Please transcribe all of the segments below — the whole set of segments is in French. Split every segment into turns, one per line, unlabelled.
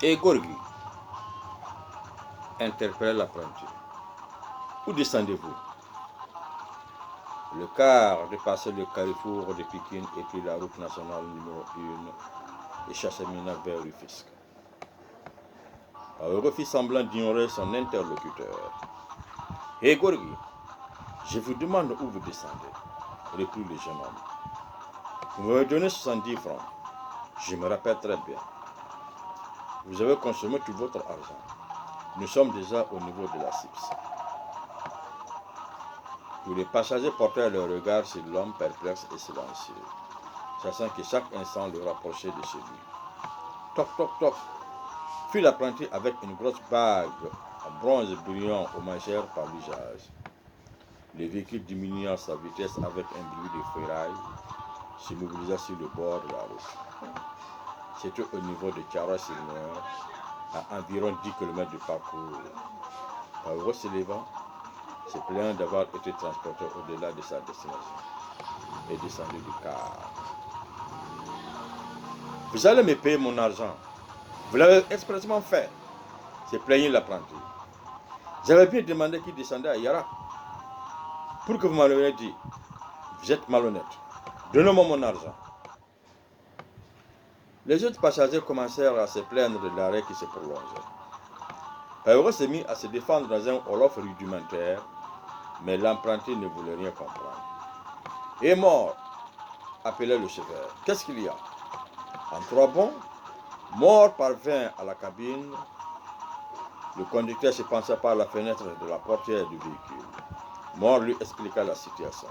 Et Gorgui interpelle l'apprenti. Où descendez-vous? Le car dépassait le carrefour de Pékin et puis la route nationale numéro 1 et s'achemina vers Rufisque. Paoro fit semblant d'ignorer son interlocuteur. Hé Gorgui, je vous demande où vous descendez, reprit le jeune homme. Vous m'avez donné 70 francs. Je me rappelle très bien. Vous avez consommé tout votre argent. Nous sommes déjà au niveau de la CIPS. Tous les passagers portèrent leur regard sur l'homme perplexe et silencieux, sachant que chaque instant le rapprochait de chez lui. Toc, toc, toc, fit l'apprenti avec une grosse bague en bronze brillant hommagère par l'usage. Le véhicule diminuant sa vitesse avec un bruit de ferraille se mobilisa sur le bord de la route. C'était au niveau de Tiara-sur-Mer, à environ 10 km de parcours. Paoro se leva, se plaignant d'avoir été transporté au-delà de sa destination et descendu du car. Vous allez me payer mon argent. Vous l'avez expressément fait, se plaignit l'apprenti. J'avais bien demandé qu'il descendait à Yara. Pour que vous m'avez dit, vous êtes malhonnête. Donnez-moi mon argent. Les autres passagers commencèrent à se plaindre de l'arrêt qui se prolongeait. Paoro se mit à se défendre dans un wolof rudimentaire, mais l'apprenti ne voulait rien comprendre. Et mort, appelait le chauffeur. Qu'est-ce qu'il y a? En trois bons, Mort parvint à la cabine. Le conducteur se pencha par la fenêtre de la portière du véhicule. Mort lui expliqua la situation.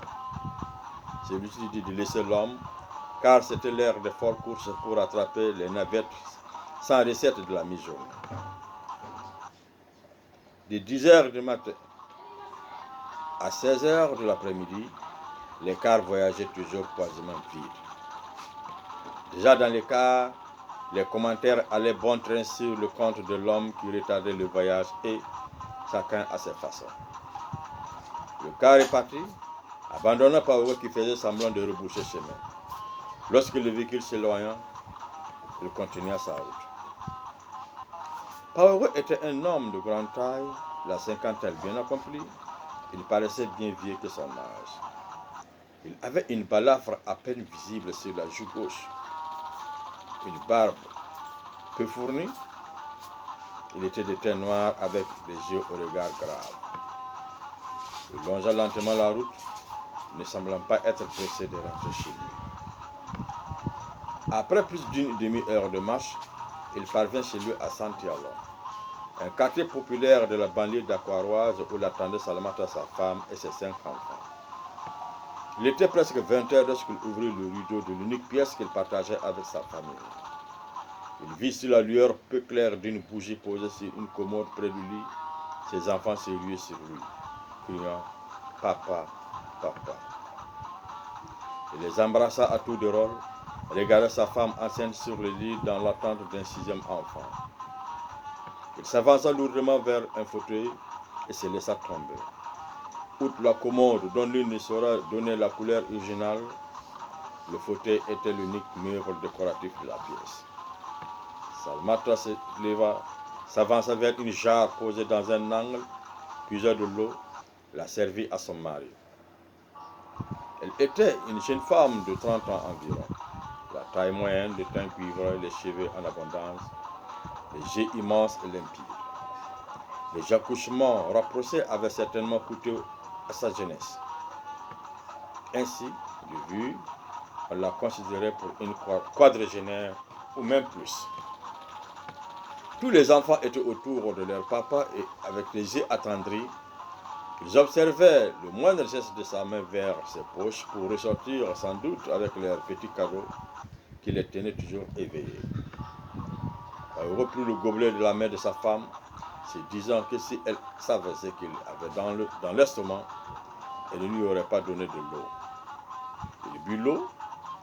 Celui-ci dit de laisser l'homme, car c'était l'heure de fortes courses pour attraper les navettes sans recette de la mi-journée. De 10 h du matin à 16 h de l'après-midi, les cars voyageaient toujours quasiment vides. Déjà dans les cars, les commentaires allaient bon train sur le compte de l'homme qui retardait le voyage et chacun à ses façons. Le car est parti, abandonnant Paoro qui faisait semblant de rebrousser chemin. Lorsque le véhicule s'éloigna, il continua sa route. Paoro était un homme de grande taille, la cinquantaine bien accomplie. Il paraissait bien vieux que son âge. Il avait une balafre à peine visible sur la joue gauche, une barbe peu fournie. Il était de teint noir avec des yeux au regard grave. Il longea lentement la route, ne semblant pas être pressé de rentrer chez lui. Après plus d'une demi-heure de marche, il parvint chez lui à Santiago, un quartier populaire de la banlieue d'Aquaroise où l'attendait Salamata, sa femme et ses 5 enfants. Il était presque 20 h lorsqu'il ouvrit le rideau de l'unique pièce qu'il partageait avec sa famille. Il vit sur la lueur peu claire d'une bougie posée sur une commode près du lit, ses enfants se ruaient sur lui, criant « Papa, papa ». Il les embrassa à tour de rôle, regarda sa femme enceinte sur le lit dans l'attente d'un 6e enfant. Il s'avança lourdement vers un fauteuil et se laissa tomber. Outre la commode dont l'une ne saura donner la couleur originale, le fauteuil était l'unique meuble décoratif de la pièce. Salamata se leva, s'avança vers une jarre posée dans un angle, puisa de l'eau, la servit à son mari. Elle était une jeune femme de 30 ans environ, la taille moyenne, le teint cuivré, les cheveux en abondance, les yeux immenses et limpides. Les accouchements rapprochés avaient certainement coûté à sa jeunesse. Ainsi, de vue, on la considérait pour une quadragénaire ou même plus. Tous les enfants étaient autour de leur papa et avec les yeux attendris, ils observaient le moindre geste de sa main vers ses poches pour ressortir sans doute avec leurs petits cadeaux qui les tenaient toujours éveillés. Elle reprit le gobelet de la main de sa femme, se disant que si elle savait ce qu'il avait dans l'estomac, elle ne lui aurait pas donné de l'eau. Il but l'eau,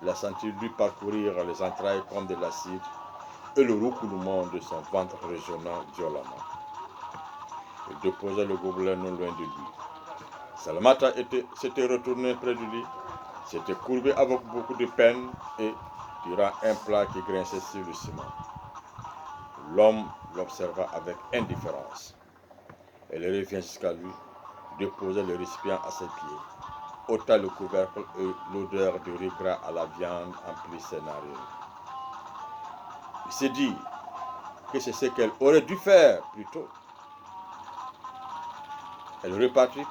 la sentit lui parcourir les entrailles comme de l'acide et le roucoulement de son ventre résonnant violemment. Il déposa le gobelet non loin de lui. Salamata s'était retourné près de lui, s'était courbé avec beaucoup de peine et tirant un plat qui grinçait sur le ciment. L'homme l'observa avec indifférence. Elle revient jusqu'à lui, déposa le récipient à ses pieds, ôta le couvercle et l'odeur de regret à la viande emplit ses narines. Il se dit que c'est ce qu'elle aurait dû faire plus tôt. Elle repartit